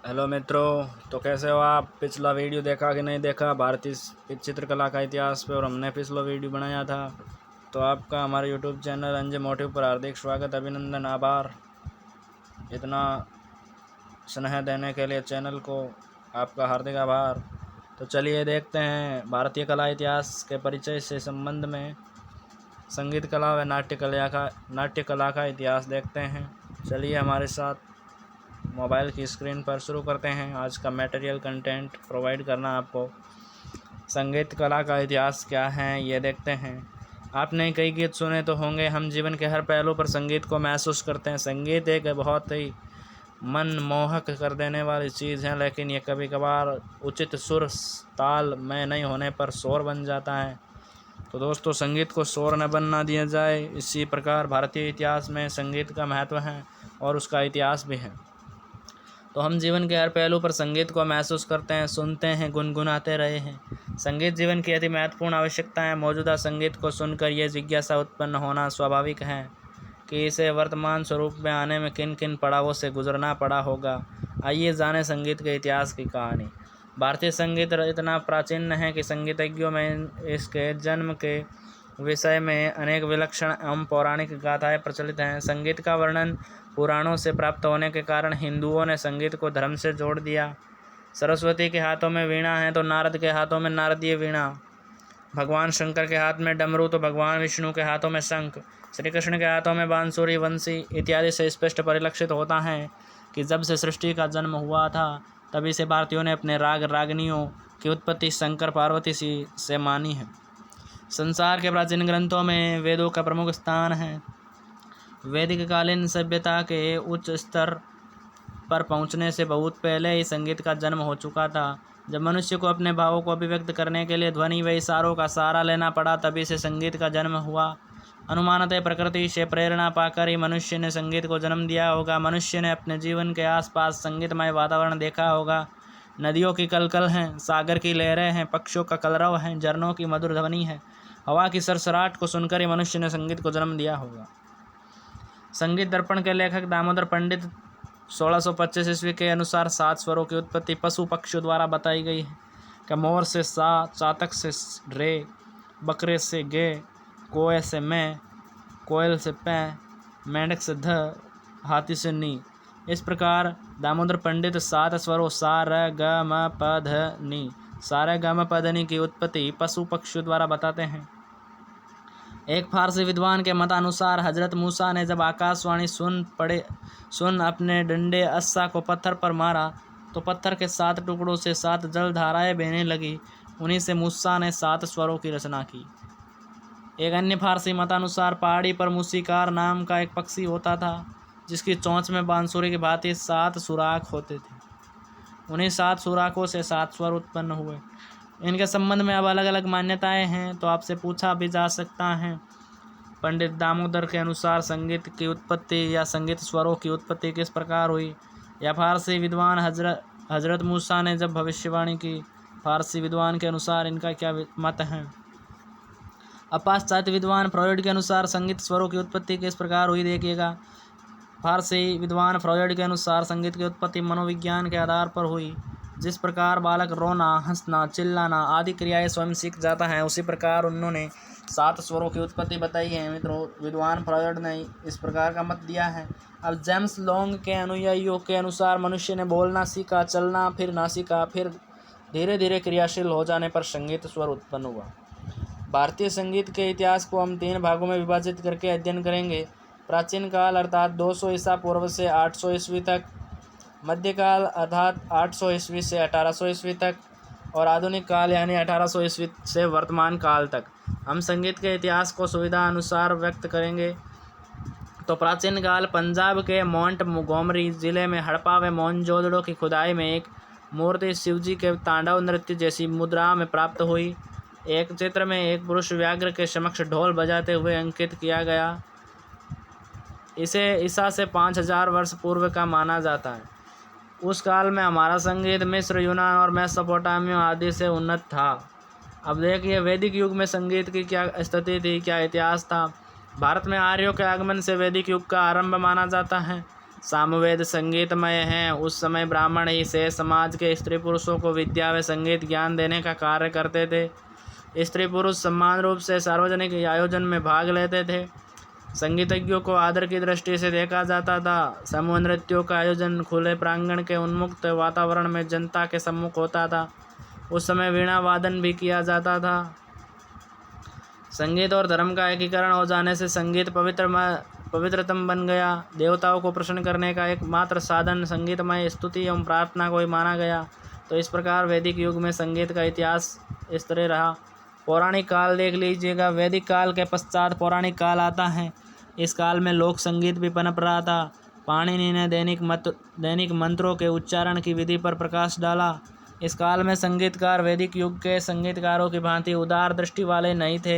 Hello मित्रों, तो कैसे हो आप। पिछला वीडियो देखा कि नहीं देखा भारतीय चित्रकला का इतिहास पे, और हमने पिछला वीडियो बनाया था। तो आपका हमारे यूट्यूब चैनल अंजे मोटिव पर हार्दिक स्वागत, अभिनंदन, आभार। इतना स्नेह देने के लिए चैनल को आपका हार्दिक आभार। तो चलिए देखते हैं भारतीय कला इतिहास के परिचय से संबंध में संगीत कला व नाट्य कला का इतिहास देखते हैं। चलिए हमारे साथ मोबाइल की स्क्रीन पर शुरू करते हैं आज का मटेरियल कंटेंट प्रोवाइड करना आपको। संगीत कला का इतिहास क्या है ये देखते हैं। आपने कई गीत सुने तो होंगे। हम जीवन के हर पहलू पर संगीत को महसूस करते हैं। संगीत एक बहुत ही मनमोहक कर देने वाली चीज़ है, लेकिन ये कभी कभार उचित सुर ताल में नहीं होने पर शोर बन जाता है। तो दोस्तों, संगीत को शोर न बनना दिया जाए। इसी प्रकार भारतीय इतिहास में संगीत का महत्व है और उसका इतिहास भी है। तो हम जीवन के हर पहलू पर संगीत को महसूस करते हैं, सुनते हैं, गुनगुनाते रहे हैं। संगीत जीवन की अति महत्वपूर्ण आवश्यकता है। मौजूदा संगीत को सुनकर यह जिज्ञासा उत्पन्न होना स्वाभाविक है कि इसे वर्तमान स्वरूप में आने में किन किन पड़ावों से गुजरना पड़ा होगा। आइए जानें संगीत के इतिहास की कहानी। भारतीय संगीत इतना प्राचीन है कि संगीतज्ञों में इसके जन्म के विषय में अनेक विलक्षण एवं पौराणिक गाथाएं प्रचलित हैं। संगीत का वर्णन पुराणों से प्राप्त होने के कारण हिंदुओं ने संगीत को धर्म से जोड़ दिया। सरस्वती के हाथों में वीणा है तो नारद के हाथों में नारदीय वीणा, भगवान शंकर के हाथ में डमरू तो भगवान विष्णु के हाथों में शंख, श्री कृष्ण के हाथों में बांसुरी, वंशी इत्यादि से स्पष्ट परिलक्षित होता है कि जब से सृष्टि का जन्म हुआ था तभी से भारतीयों ने अपने राग रागनियों की उत्पत्ति शंकर पार्वती से मानी है। संसार के प्राचीन ग्रंथों में वेदों का प्रमुख स्थान है। वैदिक कालीन सभ्यता के उच्च स्तर पर पहुंचने से बहुत पहले ही संगीत का जन्म हो चुका था। जब मनुष्य को अपने भावों को अभिव्यक्त करने के लिए ध्वनि व इशारों का सहारा लेना पड़ा, तभी से संगीत का जन्म हुआ। अनुमानतः प्रकृति से प्रेरणा पाकर ही मनुष्य ने संगीत को जन्म दिया होगा। मनुष्य ने अपने जीवन के आसपास संगीतमय वातावरण देखा होगा। नदियों की कलकल हैं, सागर की लहरें हैं, पक्षियों का कलरव है, झरनों की मधुर ध्वनि है, हवा की सरसराहट को सुनकर ही मनुष्य ने संगीत को जन्म दिया होगा। संगीत दर्पण के लेखक दामोदर पंडित 1625 ईस्वी के अनुसार 7 स्वरों की उत्पत्ति पशु पक्षियों द्वारा बताई गई है कि मोर से सा, चातक से रे, बकरे से गे, कोए से मैं, कोयल से पै, मेंढक से ध, हाथी से नी। इस प्रकार दामोदर पंडित 7 स्वरों सा र ग म प ध नी, सा र ग म प ध नी की उत्पत्ति पशु पक्षियों द्वारा बताते हैं। एक फारसी विद्वान के मतानुसार हजरत मूसा ने जब आकाशवाणी सुन अपने डंडे अस्सा को पत्थर पर मारा तो पत्थर के 7 टुकड़ों से 7 जल धाराएं बहने लगी। उन्हीं से मूसा ने 7 स्वरों की रचना की। एक अन्य फारसी मतानुसार पहाड़ी पर मूसीकार नाम का एक पक्षी होता था जिसकी चोंच में बांसुरी की भांति 7 सुराख होते थे। उन्हीं 7 सुराखों से 7 स्वर उत्पन्न हुए। इनके संबंध में अब अलग अलग मान्यताएं हैं, तो आपसे पूछा भी जा सकता है। पंडित दामोदर के अनुसार संगीत की उत्पत्ति या संगीत स्वरों की उत्पत्ति किस प्रकार हुई, या फारसी विद्वान हजरत मूसा ने जब भविष्यवाणी की, फारसी विद्वान के अनुसार इनका क्या मत है। अब पाश्चात्य विद्वान फ्रॉयड के अनुसार संगीत स्वरों की उत्पत्ति किस प्रकार हुई देखिएगा। फारसी विद्वान फ्रॉयड के अनुसार संगीत की उत्पत्ति मनोविज्ञान के आधार पर हुई। जिस प्रकार बालक रोना, हंसना, चिल्लाना आदि क्रियाएं स्वयं सीख जाता है, उसी प्रकार उन्होंने 7 स्वरों की उत्पत्ति बताई है। मित्रों, विद्वान फ्रॉयड ने इस प्रकार का मत दिया है। अब जेम्स लॉन्ग के अनुयायियों के अनुसार मनुष्य ने बोलना सीखा, चलना फिरना सीखा, फिर धीरे धीरे क्रियाशील हो जाने पर संगीत स्वर उत्पन्न हुआ। भारतीय संगीत के इतिहास को हम 3 भागों में विभाजित करके अध्ययन करेंगे। प्राचीन काल अर्थात 200 ईसा पूर्व से 800 ईस्वी तक, मध्यकाल अर्थात 800 ईस्वी से 1800 ईस्वी तक, और आधुनिक काल यानी 1800 ईस्वी से वर्तमान काल तक। हम संगीत के इतिहास को सुविधा अनुसार व्यक्त करेंगे। तो प्राचीन काल पंजाब के मोंटगोमरी जिले में हड़प्पा व मोहनजोदड़ो की खुदाई में एक मूर्ति शिवजी के तांडव नृत्य जैसी मुद्रा में प्राप्त हुई। एक चित्र में एक पुरुष व्याघ्र के समक्ष ढोल बजाते हुए अंकित किया गया। इसे ईसा से 5000 वर्ष पूर्व का माना जाता है। उस काल में हमारा संगीत मिस्र, यूनान और मेसोपोटामिया आदि से उन्नत था। अब देखिए वैदिक युग में संगीत की क्या स्थिति थी, क्या इतिहास था। भारत में आर्यों के आगमन से वैदिक युग का आरंभ माना जाता है। सामवेद संगीतमय हैं। उस समय ब्राह्मण ही से समाज के स्त्री पुरुषों को विद्या व संगीत ज्ञान देने का कार्य करते थे। स्त्री पुरुष समान रूप से सार्वजनिक आयोजन में भाग लेते थे। संगीतज्ञों को आदर की दृष्टि से देखा जाता था। समूह नृत्यों का आयोजन खुले प्रांगण के उन्मुक्त वातावरण में जनता के सम्मुख होता था। उस समय वीणा वादन भी किया जाता था। संगीत और धर्म का एकीकरण हो जाने से संगीत पवित्रतम बन गया। देवताओं को प्रसन्न करने का एकमात्र साधन संगीतमय स्तुति एवं प्रार्थना को ही माना गया। तो इस प्रकार वैदिक युग में संगीत का इतिहास इस तरह रहा। पौराणिक काल देख लीजिएगा। वैदिक काल के पश्चात पौराणिक काल आता है। इस काल में लोक संगीत भी पनप रहा था। पाणिनि ने दैनिक मंत्रों के उच्चारण की विधि पर प्रकाश डाला। इस काल में संगीतकार वैदिक युग के संगीतकारों की भांति उदार दृष्टि वाले नहीं थे।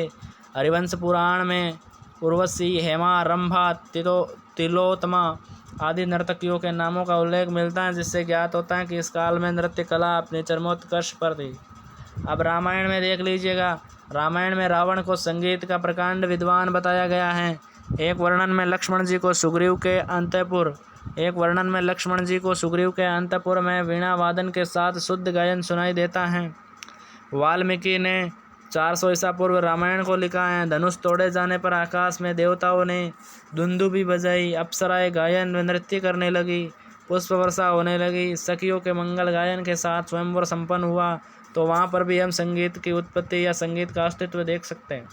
हरिवंश पुराण में उर्वशी, हेमा, रंभा, तिलोत्तमा आदि नर्तकियों के नामों का उल्लेख मिलता है, जिससे ज्ञात होता है कि इस काल में नृत्य कला अपने चरमोत्कर्ष पर थी। अब रामायण में देख लीजिएगा। रामायण में रावण को संगीत का प्रकांड विद्वान बताया गया है। एक वर्णन में लक्ष्मण जी को सुग्रीव के अंतपुर में वीणा वादन के साथ शुद्ध गायन सुनाई देता है। वाल्मीकि ने 400 ईसा पूर्व रामायण को लिखा है। धनुष तोड़े जाने पर आकाश में देवताओं ने दुंदुभी बजाई, अप्सराएं गायन व नृत्य करने लगी, पुष्प वर्षा होने लगी, सखियों के मंगल गायन के साथ स्वयंवर संपन्न हुआ। तो वहाँ पर भी हम संगीत की उत्पत्ति या संगीत का अस्तित्व देख सकते हैं।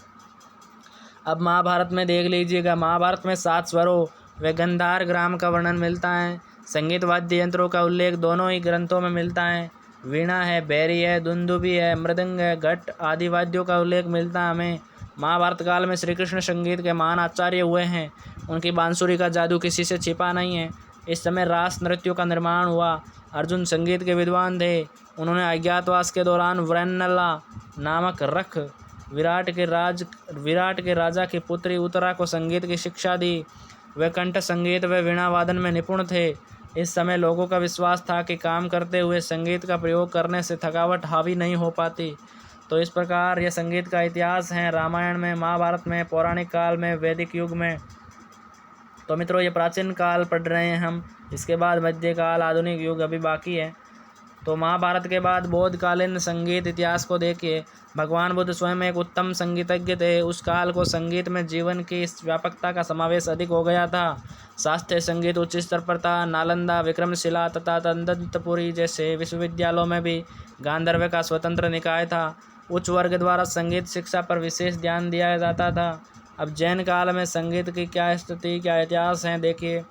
अब महाभारत में देख लीजिएगा। महाभारत में 7 स्वरों व गंधार ग्राम का वर्णन मिलता है। संगीत वाद्य यंत्रों का उल्लेख दोनों ही ग्रंथों में मिलता है। वीणा है, बैरी है, दुंदुभी है, मृदंग है, घट आदि वाद्यों का उल्लेख मिलता है हमें। महाभारत काल में श्री कृष्ण संगीत के महान आचार्य हुए हैं। उनकी बांसुरी का जादू किसी से छिपा नहीं है। इस समय रास नृत्यों का निर्माण हुआ। अर्जुन संगीत के विद्वान थे। उन्होंने अज्ञातवास के दौरान वृन्नला नामक रख विराट के राजा की पुत्री उत्तरा को संगीत की शिक्षा दी। वे कंठ संगीत व वीणा वादन में निपुण थे। इस समय लोगों का विश्वास था कि काम करते हुए संगीत का प्रयोग करने से थकावट हावी नहीं हो पाती। तो इस प्रकार यह संगीत का इतिहास है रामायण में, महाभारत में, पौराणिक काल में, वैदिक युग में। तो मित्रों, ये प्राचीन काल पढ़ रहे हैं हम। इसके बाद मध्यकाल, आधुनिक युग अभी बाकी है। तो महाभारत के बाद बौद्धकालीन संगीत इतिहास को देखिए। भगवान बुद्ध स्वयं एक उत्तम संगीतज्ञ थे। उस काल को संगीत में जीवन की इस व्यापकता का समावेश अधिक हो गया था। शास्त्रीय संगीत उच्च स्तर पर था। नालंदा, विक्रमशिला तथा दंतपुरी जैसे विश्वविद्यालयों में भी गांधर्व का स्वतंत्र निकाय था। उच्च वर्ग द्वारा संगीत शिक्षा पर विशेष ध्यान दिया जाता था। अब जैन काल में संगीत की क्या स्थिति, क्या इतिहास है, देखिए।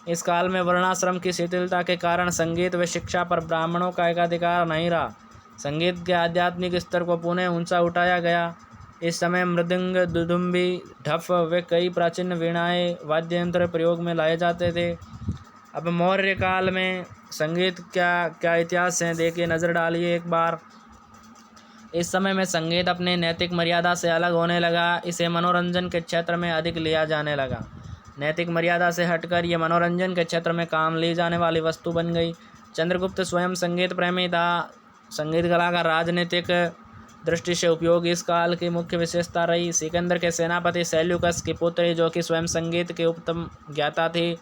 इस काल में वर्णाश्रम की शिथिलता के कारण संगीत व शिक्षा पर ब्राह्मणों का एकाधिकार नहीं रहा। संगीत के आध्यात्मिक स्तर को पुनः ऊंचा उठाया गया। इस समय मृदंग, दुदुम्बी, ढफ व कई प्राचीन वीणाएँ वाद्य यंत्र प्रयोग में लाए जाते थे। अब मौर्य काल में संगीत क्या इतिहास है, देखिए, नज़र डालिए एक बार। इस समय में संगीत अपने नैतिक मर्यादा से अलग होने लगा। इसे मनोरंजन के क्षेत्र में अधिक लिया जाने लगा। नैतिक मर्यादा से हटकर ये मनोरंजन के क्षेत्र में काम ली जाने वाली वस्तु बन गई। चंद्रगुप्त स्वयं संगीत प्रेमी था। संगीत कला का राजनीतिक दृष्टि से उपयोग इस काल की मुख्य विशेषता रही। सिकंदर के सेनापति सेल्यूकस की पुत्री, जो कि स्वयं संगीत के उत्तम ज्ञाता थी,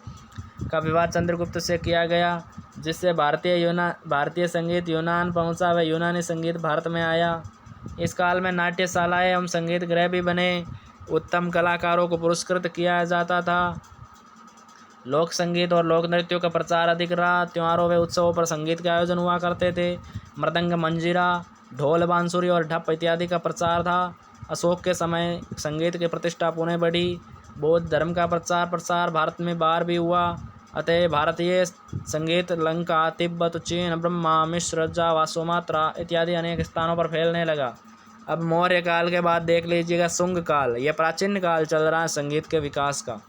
का विवाह चंद्रगुप्त से किया गया, जिससे भारतीय संगीत यूनान पहुंचा व यूनानी संगीत भारत में आया। इस काल में नाट्यशालाएँ एवं संगीत गृह भी बने। उत्तम कलाकारों को पुरस्कृत किया जाता था। लोक संगीत और लोक नृत्यों का प्रचार अधिक रहा। त्योहारों व उत्सवों पर संगीत के आयोजन हुआ करते थे। मृदंग, मंजीरा, ढोल, बांसुरी और ढप इत्यादि का प्रचार था। अशोक के समय संगीत की प्रतिष्ठा पुनः बढ़ी। बौद्ध धर्म का प्रसार भारत में बार भी हुआ। अतः भारतीय संगीत लंका, तिब्बत, चीन, ब्रह्मा, मिस्र, जावा, सुमात्रा इत्यादि अनेक स्थानों पर फैलने लगा। अब मौर्य काल के बाद देख लीजिएगा शुंग काल। यह प्राचीन काल चल रहा है संगीत के विकास का।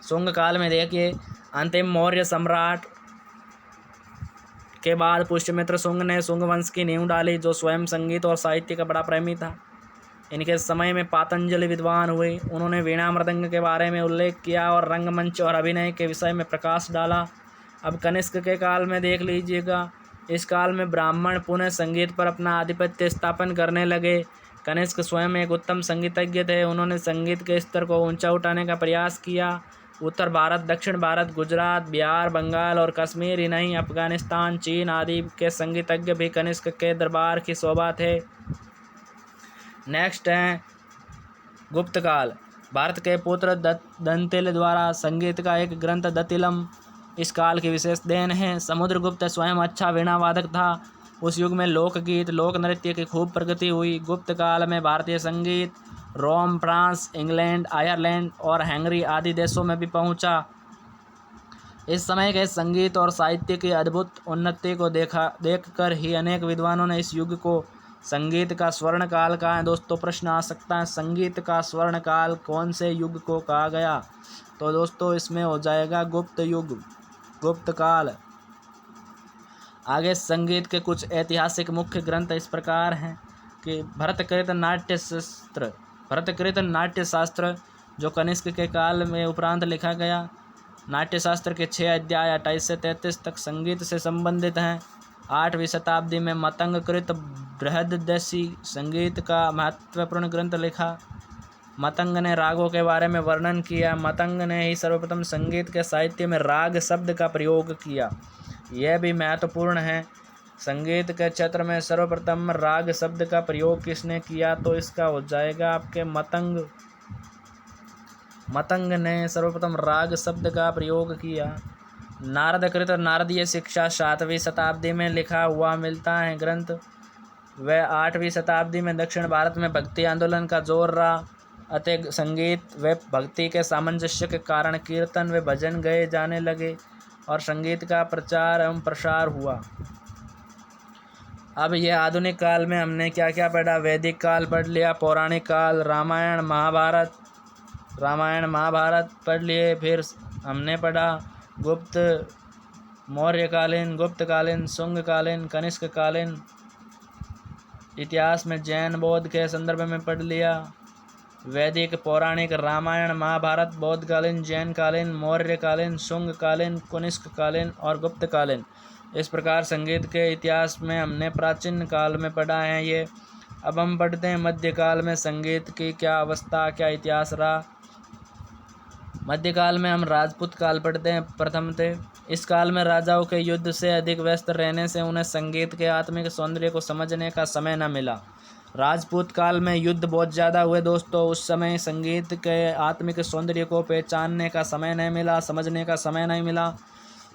शुंग काल में देखिए, अंतिम मौर्य सम्राट के बाद पुष्यमित्र शुंग ने शुंग वंश की नींव डाली, जो स्वयं संगीत और साहित्य का बड़ा प्रेमी था। इनके समय में पातंजलि विद्वान हुए। उन्होंने वीणा मृदंग के बारे में उल्लेख किया और रंगमंच और अभिनय के विषय में प्रकाश डाला। अब कनिष्क के काल में देख लीजिएगा। इस काल में ब्राह्मण पुनः संगीत पर अपना आधिपत्य स्थापन करने लगे। कनिष्क स्वयं एक उत्तम संगीतज्ञ थे। उन्होंने संगीत के स्तर को ऊंचा उठाने का प्रयास किया। उत्तर भारत, दक्षिण भारत, गुजरात, बिहार, बंगाल और कश्मीर ही नहीं, अफगानिस्तान, चीन आदि के संगीतज्ञ भी कनिष्क के दरबार की शोभा थे। नेक्स्ट है गुप्त काल। भारत के पुत्र दंतिल द्वारा संगीत का एक ग्रंथ दतिलम इस काल की विशेष देन है। समुद्रगुप्त स्वयं अच्छा वीणा वादक था। उस युग में लोकगीत, लोक नृत्य की खूब प्रगति हुई। गुप्त काल में भारतीय संगीत रोम, फ्रांस, इंग्लैंड, आयरलैंड और हंगरी आदि देशों में भी पहुंचा। इस समय के संगीत और साहित्य की अद्भुत उन्नति को देखकर ही अनेक विद्वानों ने इस युग को संगीत का स्वर्ण काल कहा है। दोस्तों प्रश्न आ सकता है, संगीत का स्वर्ण काल कौन से युग को कहा गया? तो दोस्तों इसमें हो जाएगा गुप्त युग, गुप्त काल। आगे संगीत के कुछ ऐतिहासिक मुख्य ग्रंथ इस प्रकार हैं कि भरतकृत नाट्य शास्त्र जो कनिष्क के काल में उपरांत लिखा गया। नाट्य शास्त्र के 6 अध्याय 28 से 33 तक संगीत से संबंधित हैं। 8वीं शताब्दी में मतंगकृत बृहददेशी संगीत का महत्वपूर्ण ग्रंथ लिखा। मतंग ने रागों के बारे में वर्णन किया। मतंग ने ही सर्वप्रथम संगीत के साहित्य में राग शब्द का प्रयोग किया। यह भी महत्वपूर्ण है। संगीत के क्षेत्र में सर्वप्रथम राग शब्द का प्रयोग किसने किया? तो इसका हो जाएगा आपके मतंग। मतंग ने सर्वप्रथम राग शब्द का प्रयोग किया। नारदकृत नारदीय शिक्षा 7वीं शताब्दी में लिखा हुआ मिलता है ग्रंथ। वह 8वीं शताब्दी में दक्षिण भारत में भक्ति आंदोलन का जोर रहा। अतः संगीत व भक्ति के सामंजस्य के कारण कीर्तन व भजन गाए जाने लगे और संगीत का प्रचार एवं प्रसार हुआ। अब यह आधुनिक काल में हमने क्या क्या पढ़ा? वैदिक काल पढ़ लिया, पौराणिक काल, रामायण महाभारत पढ़ लिए। फिर हमने पढ़ा मौर्यकालीन, गुप्तकालीन, शुंगकालीन, कनिष्ककालीन। इतिहास में जैन बौद्ध के संदर्भ में पढ़ लिया। वैदिक, पौराणिक, रामायण, महाभारत, बौद्धकालीन, जैनकालीन, मौर्यकालीन, शुंगकालीन, कनिष्ककालीन और गुप्तकालीन। इस प्रकार संगीत के इतिहास में हमने प्राचीन काल में पढ़ा है ये। अब हम पढ़ते हैं मध्यकाल में संगीत की क्या अवस्था, क्या इतिहास रहा। मध्यकाल में हम राजपूत काल पढ़ते हैं प्रथम थे। इस काल में राजाओं के युद्ध से अधिक व्यस्त रहने से उन्हें संगीत के आत्मिक सौंदर्य को समझने का समय न मिला। राजपूत काल में युद्ध बहुत ज़्यादा हुए दोस्तों। उस समय संगीत के आत्मिक सौंदर्य को पहचानने का समय नहीं मिला, समझने का समय नहीं मिला।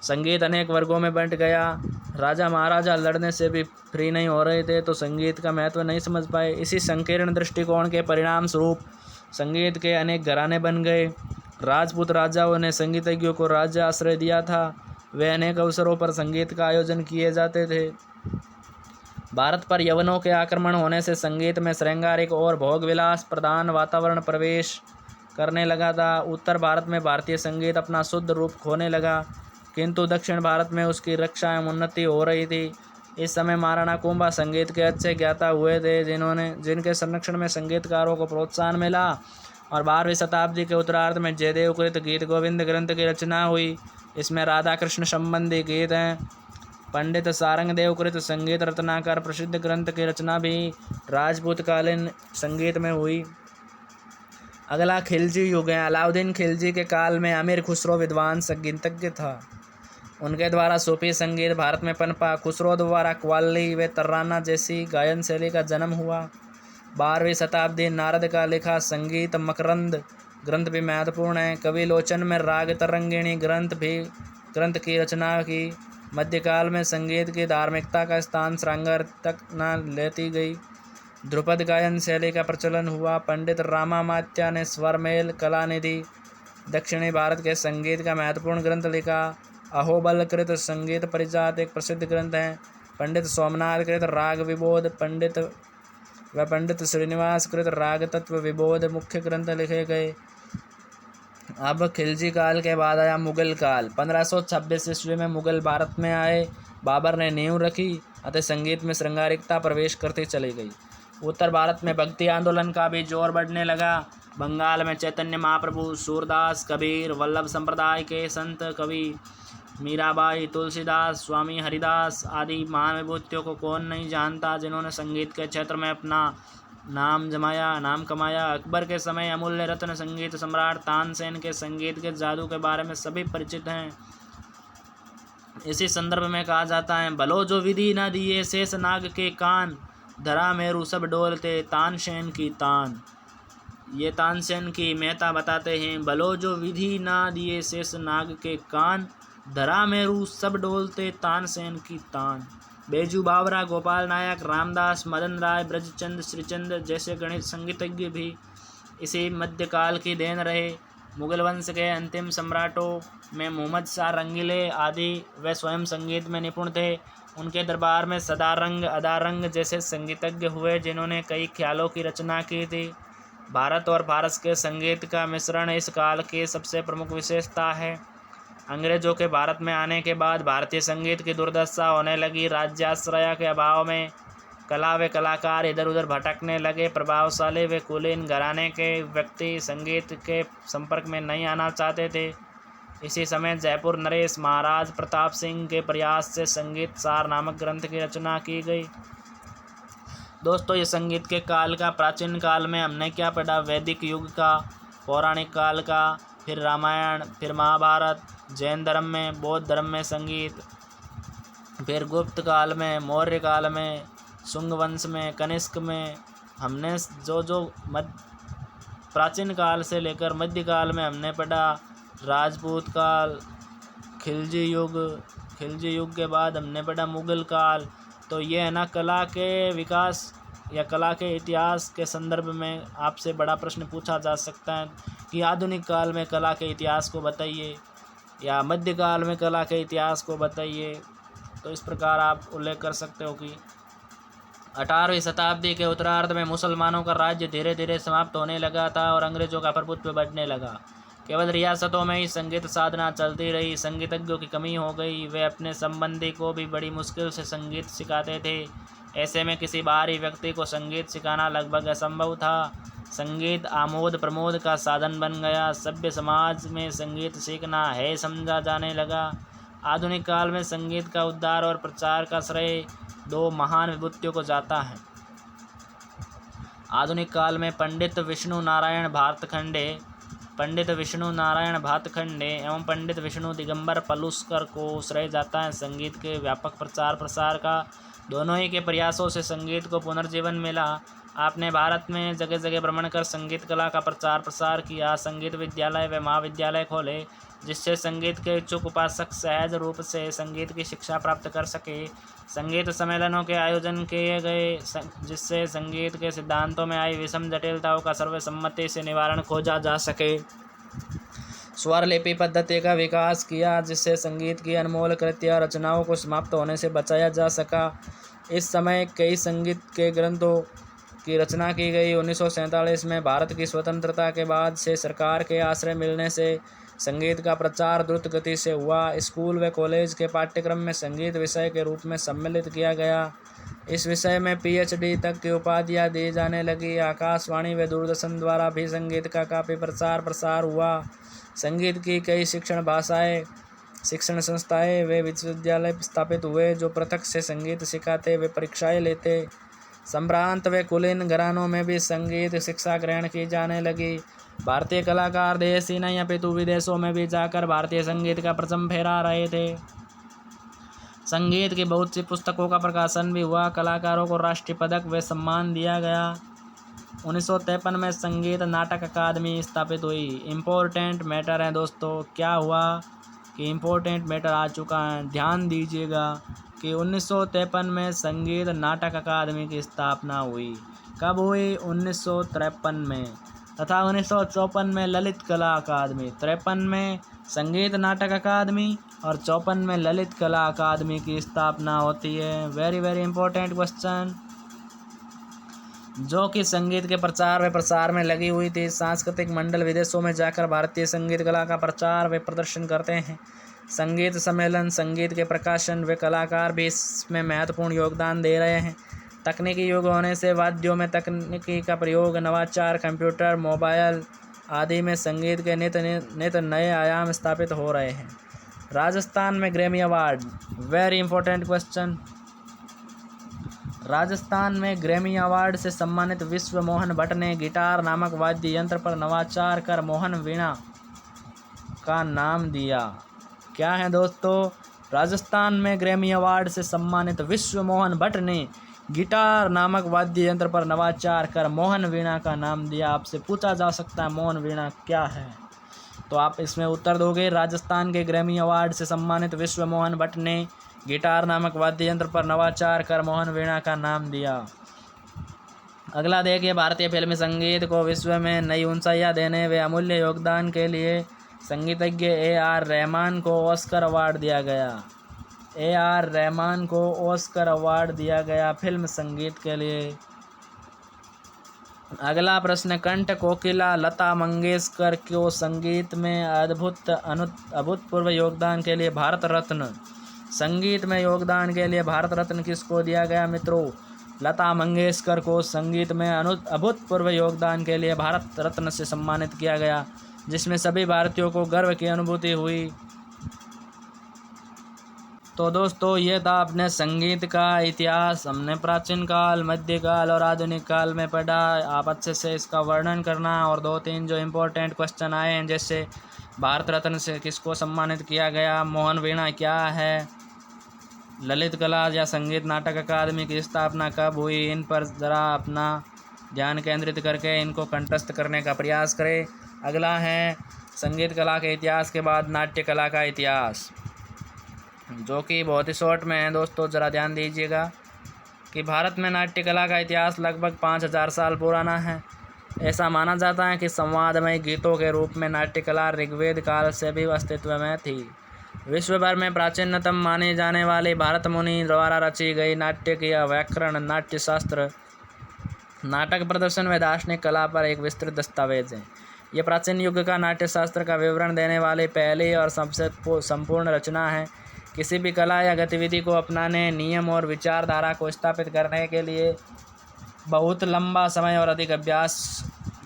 संगीत अनेक वर्गों में बंट गया। राजा महाराजा लड़ने से भी फ्री नहीं हो रहे थे, तो संगीत का महत्व नहीं समझ पाए। इसी संकीर्ण दृष्टिकोण के परिणाम स्वरूप संगीत के अनेक घराने बन गए। राजपूत राजाओं ने संगीतज्ञों को राज्य आश्रय दिया था। वे अनेक अवसरों पर संगीत का आयोजन किए जाते थे। भारत पर यवनों के आक्रमण होने से संगीत में श्रृंगारिक और भोगविलास प्रधान वातावरण प्रवेश करने लगा था। उत्तर भारत में भारतीय संगीत अपना शुद्ध रूप खोने लगा, किंतु दक्षिण भारत में उसकी रक्षा एवं उन्नति हो रही थी। इस समय महाराणा कुंभा संगीत के अच्छे ज्ञाता हुए थे, जिनके संरक्षण में संगीतकारों को प्रोत्साहन मिला। और 12वीं शताब्दी के उत्तरार्ध में जयदेव कृत गीत गोविंद ग्रंथ की रचना हुई। इसमें राधा कृष्ण संबंधी गीत हैं। पंडित सारंगदेव कृत संगीत रत्नाकर प्रसिद्ध ग्रंथ की रचना भी राजपूतकालीन संगीत में हुई। अगला खिलजी युग है। अलाउद्दीन खिलजी के काल में अमीर खुसरो विद्वान संगीतज्ञ था। उनके द्वारा सूफी संगीत भारत में पनपा। खुसरो द्वारा कव्वाली व तराना जैसी गायन शैली का जन्म हुआ। 12वीं शताब्दी नारद का लिखा संगीत मकरंद ग्रंथ भी महत्वपूर्ण है। कवि लोचन में राग तरंगिणी ग्रंथ की रचना की। मध्यकाल में संगीत की धार्मिकता का स्थान श्रृंगार तक न लेती गई। ध्रुपद गायन शैली का प्रचलन हुआ। पंडित रामामात्या ने स्वरमेल कलानिधि दक्षिणी भारत के संगीत का महत्वपूर्ण ग्रंथ लिखा। अहोबल कृत संगीत परिजात एक प्रसिद्ध ग्रंथ है। पंडित सोमनाथ कृत राग विबोध पंडित श्रीनिवास कृत राग तत्व विबोध मुख्य ग्रंथ लिखे गए। अब खिलजी काल के बाद आया मुगल काल। 1526 ईस्वी में मुगल भारत में आए। बाबर ने नींव रखी, अतः संगीत में श्रृंगारिकता प्रवेश करती चली गई। उत्तर भारत में भक्ति आंदोलन का भी जोर बढ़ने लगा। बंगाल में चैतन्य महाप्रभु, सूरदास, कबीर, वल्लभ संप्रदाय के संत कवि मीराबाई, तुलसीदास, स्वामी हरिदास आदि महान विभूतियों को कौन नहीं जानता, जिन्होंने संगीत के क्षेत्र में अपना नाम कमाया। अकबर के समय अमूल्य रत्न संगीत सम्राट तानसेन के संगीत के जादू के बारे में सभी परिचित हैं। इसी संदर्भ में कहा जाता है, भलो जो विधि न दिए शेष नाग के कान, धरा मेरू सब डोलते तानसेन की तान। ये तानसेन की मेहता बताते हैं, भलो जो विधि न दिए शेष नाग के कान, धरा मेरू सब डोलते तानसेन की तान। बेजू बावरा, गोपाल नायक, रामदास, मदन राय, ब्रजचंद, श्रीचंद जैसे गणित संगीतज्ञ भी इसी मध्यकाल की देन रहे। मुगल वंश के अंतिम सम्राटों में मोहम्मद शाह रंगीले आदि वे स्वयं संगीत में निपुण थे। उनके दरबार में सदारंग, अदारंग जैसे संगीतज्ञ हुए जिन्होंने कई ख्यालों की रचना की थी। भारत और फारस के संगीत का मिश्रण इस काल की सबसे प्रमुख विशेषता है। अंग्रेजों के भारत में आने के बाद भारतीय संगीत की दुर्दशा होने लगी। राज्याश्रय के अभाव में वे कलाकार इधर उधर भटकने लगे। प्रभावशाली व कुलीन घराने के व्यक्ति संगीत के संपर्क में नहीं आना चाहते थे। इसी समय जयपुर नरेश महाराज प्रताप सिंह के प्रयास से संगीत सार नामक ग्रंथ की रचना की गई। दोस्तों, ये संगीत के काल का, प्राचीन काल में हमने क्या पढ़ा, वैदिक युग का, पौराणिक काल का, फिर रामायण, फिर महाभारत, जैन धर्म में, बौद्ध धर्म में संगीत, फिर गुप्त काल में, मौर्य काल में, शुंग वंश में, कनिष्क में। हमने जो प्राचीन काल से लेकर मध्यकाल में हमने पढ़ा, राजपूत काल, खिलजी युग के बाद हमने पढ़ा मुगल काल। तो ये है ना, कला के विकास या कला के इतिहास के संदर्भ में आपसे बड़ा प्रश्न पूछा जा सकता है कि आधुनिक काल में कला के इतिहास को बताइए या मध्यकाल में कला के इतिहास को बताइए। तो इस प्रकार आप उल्लेख कर सकते हो कि 18वीं शताब्दी के उत्तरार्ध में मुसलमानों का राज्य धीरे धीरे समाप्त होने लगा था और अंग्रेजों का प्रभुत्व बढ़ने लगा। केवल रियासतों में ही संगीत साधना चलती रही। संगीतज्ञों की कमी हो गई। वे अपने संबंधी को भी बड़ी मुश्किल से संगीत सिखाते थे। ऐसे में किसी बाहरी व्यक्ति को संगीत सिखाना लगभग असंभव था। संगीत आमोद प्रमोद का साधन बन गया। सभ्य समाज में संगीत सीखना है समझा जाने लगा। आधुनिक काल में संगीत का उद्धार और प्रचार का श्रेय दो महान विभूतियों को जाता है। आधुनिक काल में पंडित विष्णु नारायण भातखंडे एवं पंडित विष्णु दिगंबर पलुस्कर को श्रेय जाता है संगीत के व्यापक प्रचार प्रसार का। दोनों ही के प्रयासों से संगीत को पुनर्जीवन मिला। आपने भारत में जगह जगह भ्रमण कर संगीत कला का प्रचार प्रसार किया। संगीत विद्यालय व महाविद्यालय खोले जिससे संगीत के इच्छुक उपासक सहज रूप से संगीत की शिक्षा प्राप्त कर सके। संगीत सम्मेलनों के आयोजन किए गए जिससे संगीत के सिद्धांतों में आई विषम जटिलताओं का सर्वसम्मति से निवारण खोजा जा सके। स्वर लिपि पद्धति का विकास किया जिससे संगीत की अनमोल कृतियाँ रचनाओं को समाप्त होने से बचाया जा सका। इस समय कई संगीत के ग्रंथों की रचना की गई। 1947 में भारत की स्वतंत्रता के बाद से सरकार के आश्रय मिलने से संगीत का प्रचार द्रुत गति से हुआ। स्कूल व कॉलेज के पाठ्यक्रम में संगीत विषय के रूप में सम्मिलित किया गया। इस विषय में PhD तक की उपाधियाँ दी जाने लगी। आकाशवाणी व दूरदर्शन द्वारा भी संगीत का काफ़ी प्रचार प्रसार हुआ। संगीत की कई शिक्षण संस्थाएं व विश्वविद्यालय स्थापित हुए जो पृथक से संगीत सिखाते व परीक्षाएं लेते। संभ्रांत व कुलीन घरानों में भी संगीत शिक्षा ग्रहण की जाने लगी। भारतीय कलाकार देश ही नहीं अपितु विदेशों में भी जाकर भारतीय संगीत का परचम फहरा रहे थे। संगीत की बहुत सी पुस्तकों का प्रकाशन भी हुआ। कलाकारों को राष्ट्रीय पदक व सम्मान दिया गया। 1953 में संगीत नाटक अकादमी स्थापित हुई। इम्पोर्टेंट मैटर है दोस्तों, क्या हुआ कि इम्पोर्टेंट मैटर आ चुका है। ध्यान दीजिएगा कि 1953 में संगीत नाटक अकादमी की स्थापना हुई। कब हुई? 1953 में। तथा 1954 में ललित कला अकादमी। 53 में संगीत नाटक अकादमी और 54 में ललित कला अकादमी की स्थापना होती है। वेरी वेरी इंपॉर्टेंट क्वेश्चन, जो कि संगीत के प्रचार व प्रसार में लगी हुई थी। सांस्कृतिक मंडल विदेशों में जाकर भारतीय संगीत कला का प्रचार व प्रदर्शन करते हैं। संगीत सम्मेलन, संगीत के प्रकाशन व कलाकार भी इसमें महत्वपूर्ण योगदान दे रहे हैं। तकनीकी युग होने से वाद्यों में तकनीकी का प्रयोग, नवाचार, कंप्यूटर, मोबाइल आदि में संगीत के नित नए आयाम स्थापित हो रहे हैं। राजस्थान में Grammy award, very important question. Rajasthan में ग्रैमी अवार्ड से सम्मानित विश्व मोहन भट्ट ने गिटार नामक वाद्य यंत्र पर नवाचार कर मोहन वीणा का नाम दिया। क्या है दोस्तों? राजस्थान में ग्रैमी अवार्ड से सम्मानित विश्व मोहन भट्ट ने गिटार नामक वाद्य यंत्र पर नवाचार कर मोहन वीणा का नाम दिया। आपसे पूछा जा सकता है मोहन वीणा क्या है, तो आप इसमें उत्तर दोगे राजस्थान के ग्रैमी अवार्ड से सम्मानित विश्व मोहन भट्ट ने गिटार नामक वाद्य यंत्र पर नवाचार कर मोहन वीणा का नाम दिया। अगला देखिए, भारतीय फिल्मी संगीत को विश्व में नई ऊंचाइयां देने व अमूल्य योगदान के लिए संगीतज्ञ AR रहमान को ऑस्कर अवार्ड दिया गया। AR रहमान को ऑस्कर अवार्ड दिया गया फिल्म संगीत के लिए। अगला प्रश्न, कंठ कोकिला लता मंगेशकर को संगीत में अभूतपूर्व योगदान के लिए भारत रत्न, संगीत में योगदान के लिए भारत रत्न किसको दिया गया मित्रों? लता मंगेशकर को संगीत में अभूतपूर्व योगदान के लिए भारत रत्न से सम्मानित किया गया, जिसमें सभी भारतीयों को गर्व की अनुभूति हुई। तो दोस्तों, ये था अपने संगीत का इतिहास। हमने प्राचीन काल, मध्यकाल और आधुनिक काल में पढ़ा। आप अच्छे से इसका वर्णन करना और 2-3 जो इम्पोर्टेंट क्वेश्चन आए हैं, जैसे भारत रत्न से किसको सम्मानित किया गया, मोहन वीणा क्या है, ललित कला या संगीत नाटक अकादमी की स्थापना कब हुई, इन पर ज़रा अपना ध्यान केंद्रित करके इनको कंठस्थ करने का प्रयास करें। अगला है संगीत कला के इतिहास के बाद नाट्य कला का इतिहास, जो कि बहुत ही शॉर्ट में है दोस्तों। ज़रा ध्यान दीजिएगा कि भारत में नाट्य कला का इतिहास लगभग 5000 साल पुराना है। ऐसा माना जाता है कि संवादमय गीतों के रूप में नाट्य कला ऋग्वेद काल से भी अस्तित्व में थी। विश्व भर में प्राचीनतम मानी जाने वाली भारत मुनि द्वारा रची गई नाट्य की व्याकरण, नाट्य शास्त्र, नाटक प्रदर्शन व दार्शनिक कला पर एक विस्तृत दस्तावेज है। ये प्राचीन युग का नाट्य शास्त्र का विवरण देने वाली पहली और सबसे संपूर्ण रचना है। किसी भी कला या गतिविधि को अपनाने, नियम और विचारधारा को स्थापित करने के लिए बहुत लंबा समय और अधिक अभ्यास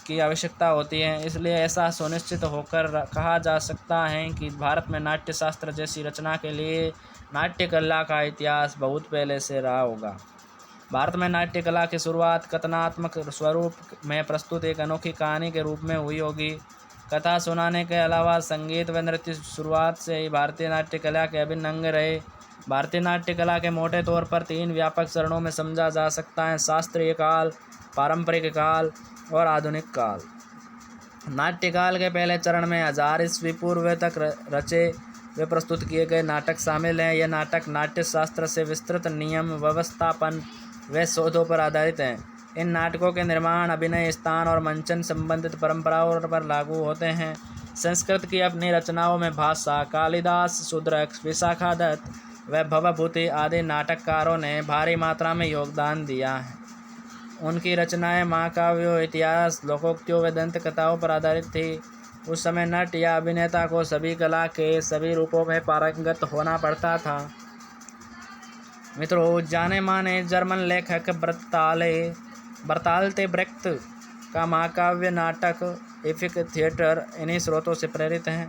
की आवश्यकता होती है। इसलिए ऐसा सुनिश्चित होकर कहा जा सकता है कि भारत में नाट्य शास्त्र जैसी रचना के लिए नाट्य कला का इतिहास बहुत पहले से रहा होगा। भारत में नाट्य कला की शुरुआत कथनात्मक स्वरूप में प्रस्तुत एक अनोखी कहानी के रूप में हुई होगी। कथा सुनाने के अलावा संगीत व नृत्य शुरुआत से ही भारतीय नाट्य कला के अभिन्न अंग रहे। भारतीय नाट्य कला के मोटे तौर पर 3 व्यापक चरणों में समझा जा सकता है: शास्त्रीय काल, पारंपरिक काल और आधुनिक काल। नाट्य काल के पहले चरण में 1000 ईस्वी पूर्व तक रचे वे प्रस्तुत किए गए नाटक शामिल हैं। यह नाटक नाट्य शास्त्र से विस्तृत नियम, व्यवस्थापन व शोधों पर आधारित हैं। इन नाटकों के निर्माण, अभिनय, स्थान और मंचन संबंधित परंपराओं पर लागू होते हैं। संस्कृत की अपनी रचनाओं में भाषा, कालिदास, शूद्रक, विशाखादत्त व भवभूति आदि नाटककारों ने भारी मात्रा में योगदान दिया है। उनकी रचनाएं महाकाव्यों, इतिहास, लोकोक्तियों व दंत कथाओं पर आधारित थी। उस समय नट या अभिनेता को सभी कला के सभी रूपों में पारंगत होना पड़ता था। मित्रों, जाने माने जर्मन लेखक बर्ताल्ते ब्रेख्त का महाकाव्य नाटक एपिक थिएटर इन्हीं स्रोतों से प्रेरित है।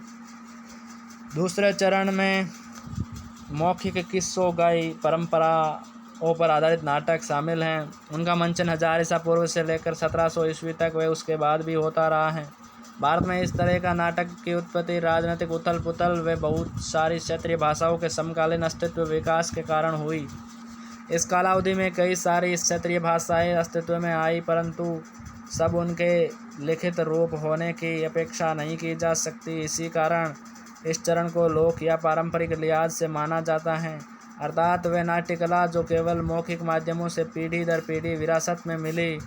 दूसरे चरण में मौखिक किस्सों गाई परंपराओं पर आधारित नाटक शामिल हैं। उनका मंचन 1000 ईसा पूर्व से लेकर 1700 ईस्वी तक व उसके बाद भी होता रहा है। भारत में इस तरह का नाटक की उत्पत्ति राजनीतिक उथल पुथल व बहुत सारी क्षेत्रीय भाषाओं के समकालीन अस्तित्व विकास के कारण हुई। इस कालावधि में कई सारी क्षेत्रीय भाषाएं अस्तित्व में आई, परंतु सब उनके लिखित रूप होने की अपेक्षा नहीं की जा सकती। इसी कारण इस चरण को लोक या पारंपरिक लिहाज से माना जाता है, अर्थात वे नाट्य कला जो केवल मौखिक माध्यमों से पीढ़ी दर पीढ़ी विरासत में मिली।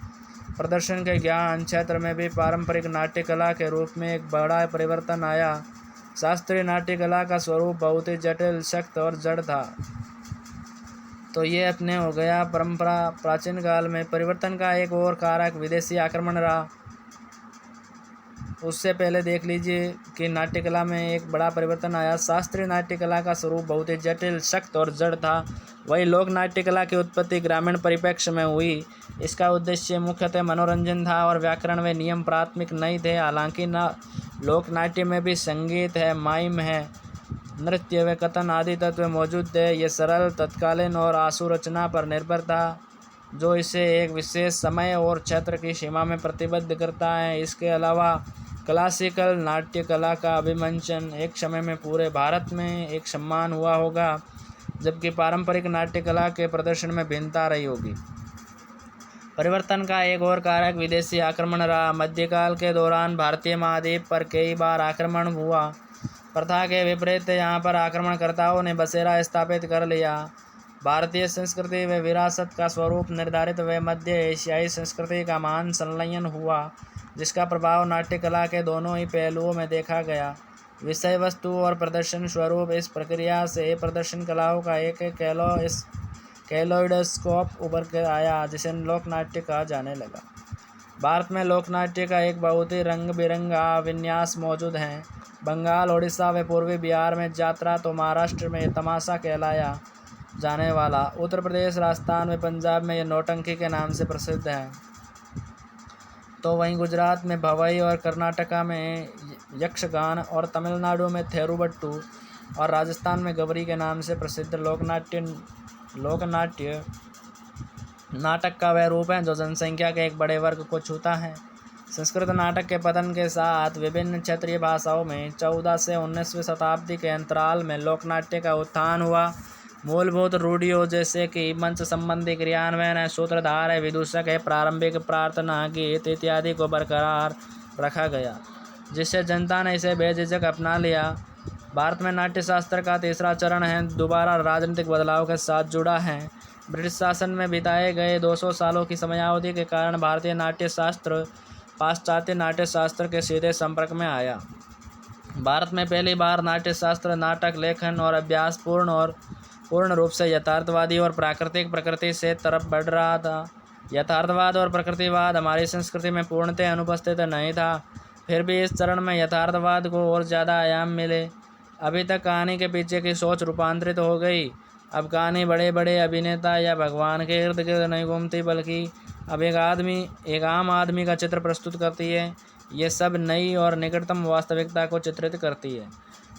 प्रदर्शन के ज्ञान क्षेत्र में भी पारंपरिक नाट्य कला के रूप में एक बड़ा परिवर्तन आया। शास्त्रीय नाट्य कला का स्वरूप बहुत ही जटिल, सख्त और जड़ था। तो ये अपने हो गया परंपरा। प्राचीन काल में परिवर्तन का एक और कारक विदेशी आक्रमण रहा। उससे पहले देख लीजिए कि नाट्य कला में एक बड़ा परिवर्तन आया। शास्त्रीय नाट्य कला का स्वरूप बहुत ही जटिल, सख्त और जड़ था। वही लोक नाट्य कला की उत्पत्ति ग्रामीण परिप्रेक्ष्य में हुई। इसका उद्देश्य मुख्यतः मनोरंजन था और व्याकरण व नियम प्राथमिक नहीं थे। हालांकि लोक नाट्य में भी संगीत है, माइम है, नृत्य व कथन आदि तत्व मौजूद थे। ये सरल, तत्कालीन और आशु रचना पर निर्भर था। जो इसे एक विशेष समय और क्षेत्र की सीमा में प्रतिबद्ध करता है। इसके अलावा क्लासिकल नाट्य कला का अभिमंचन एक समय में पूरे भारत में एक सम्मान हुआ होगा, जबकि पारंपरिक नाट्य कला के प्रदर्शन में भिन्नता रही होगी। परिवर्तन का एक और कारक विदेशी आक्रमण रहा। मध्यकाल के दौरान भारतीय महाद्वीप पर कई बार आक्रमण हुआ। प्रथा के विपरीत यहाँ पर आक्रमणकर्ताओं ने बसेरा स्थापित कर लिया। भारतीय संस्कृति व विरासत का स्वरूप निर्धारित व मध्य एशियाई संस्कृति का महान संलयन हुआ, जिसका प्रभाव नाट्य कला के दोनों ही पहलुओं में देखा गया। विषय वस्तु और प्रदर्शन स्वरूप इस प्रक्रिया से प्रदर्शन कलाओं का एक कैलोइडोस्कोप उभर कर आया, जिसे लोकनाट्य कहा जाने लगा। भारत में लोकनाट्य का एक बहुत ही रंग बिरंगा विन्यास मौजूद है। बंगाल, उड़ीसा व पूर्वी बिहार में जात्रा, तो महाराष्ट्र में तमाशा कहलाया जाने वाला, उत्तर प्रदेश, राजस्थान व पंजाब में यह नौटंकी के नाम से प्रसिद्ध है, तो वहीं गुजरात में भवई और कर्नाटका में यक्षगान और तमिलनाडु में थेरुबट्टू और राजस्थान में गवरी के नाम से प्रसिद्ध लोकनाट्य नाटक का वह रूप है जो जनसंख्या के एक बड़े वर्ग को छूता है। संस्कृत नाटक के पतन के साथ विभिन्न क्षेत्रीय भाषाओं में 14 से 19वीं शताब्दी के अंतराल में लोकनाट्य का उत्थान हुआ। मूलभूत रूढ़ियों जैसे कि मंच संबंधी क्रियान्वयन है, सूत्रधार है, विदूषक है, प्रारंभिक प्रार्थना, गीत इत्यादि को बरकरार रखा गया, जिससे जनता ने इसे बेझिझक अपना लिया। भारत में नाट्यशास्त्र का तीसरा चरण है दोबारा राजनीतिक बदलाव के साथ जुड़ा है। ब्रिटिश शासन में बिताए गए 200 सालों की समयावधि के कारण भारतीय नाट्यशास्त्र पाश्चात्य नाट्यशास्त्र के सीधे संपर्क में आया। भारत में पहली बार नाट्यशास्त्र नाटक लेखन और अभ्यास पूर्ण रूप से यथार्थवादी और प्राकृतिक प्रकृति से तरफ बढ़ रहा था। यथार्थवाद और प्रकृतिवाद हमारी संस्कृति में पूर्णतः अनुपस्थित नहीं था, फिर भी इस चरण में यथार्थवाद को और ज़्यादा आयाम मिले। अभी तक कहानी के पीछे की सोच रूपांतरित हो गई। अब कहानी बड़े बड़े अभिनेता या भगवान के इर्द गिर्द नहीं घूमती, बल्कि अब एक आम आदमी का चित्र प्रस्तुत करती है। ये सब नई और निकटतम वास्तविकता को चित्रित करती है।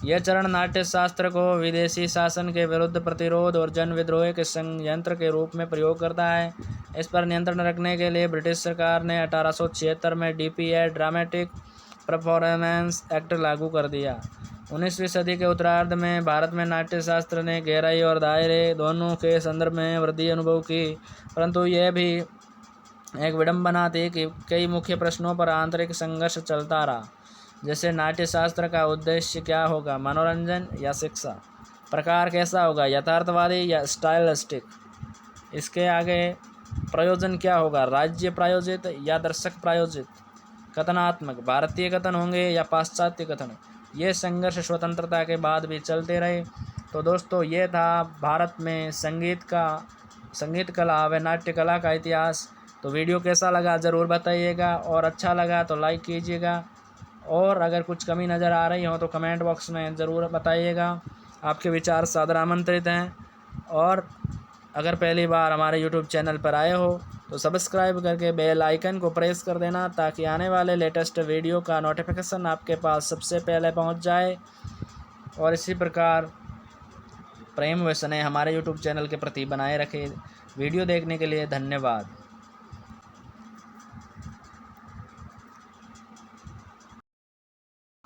यह चरण नाट्यशास्त्र को विदेशी शासन के विरुद्ध प्रतिरोध और जन विद्रोह के संयंत्र के रूप में प्रयोग करता है। इस पर नियंत्रण रखने के लिए ब्रिटिश सरकार ने 1876 में DPA ड्रामेटिक परफॉर्मेंस एक्ट लागू कर दिया। 19वीं सदी के उत्तरार्ध में भारत में नाट्यशास्त्र ने गहराई और दायरे दोनों के संदर्भ में वृद्धि अनुभव की, परंतु यह भी एक विडंबना थी कि कई मुख्य प्रश्नों पर आंतरिक संघर्ष चलता रहा, जैसे नाट्यशास्त्र का उद्देश्य क्या होगा, मनोरंजन या शिक्षा, प्रकार कैसा होगा, यथार्थवादी या स्टाइलिस्टिक, इसके आगे प्रयोजन क्या होगा, राज्य प्रायोजित या दर्शक प्रायोजित, कथनात्मक भारतीय कथन होंगे या पाश्चात्य कथन। ये संघर्ष स्वतंत्रता के बाद भी चलते रहे। तो दोस्तों, ये था भारत में संगीत कला व नाट्य कला का इतिहास। तो वीडियो कैसा लगा ज़रूर बताइएगा, और अच्छा लगा तो लाइक कीजिएगा, और अगर कुछ कमी नज़र आ रही हो तो कमेंट बॉक्स में ज़रूर बताइएगा। आपके विचार सादर आमंत्रित हैं। और अगर पहली बार हमारे YouTube चैनल पर आए हो तो सब्सक्राइब करके बेल आइकन को प्रेस कर देना, ताकि आने वाले लेटेस्ट वीडियो का नोटिफिकेशन आपके पास सबसे पहले पहुंच जाए। और इसी प्रकार प्रेम व स्नेह हमारे YouTube चैनल के प्रति बनाए रखें। वीडियो देखने के लिए धन्यवाद।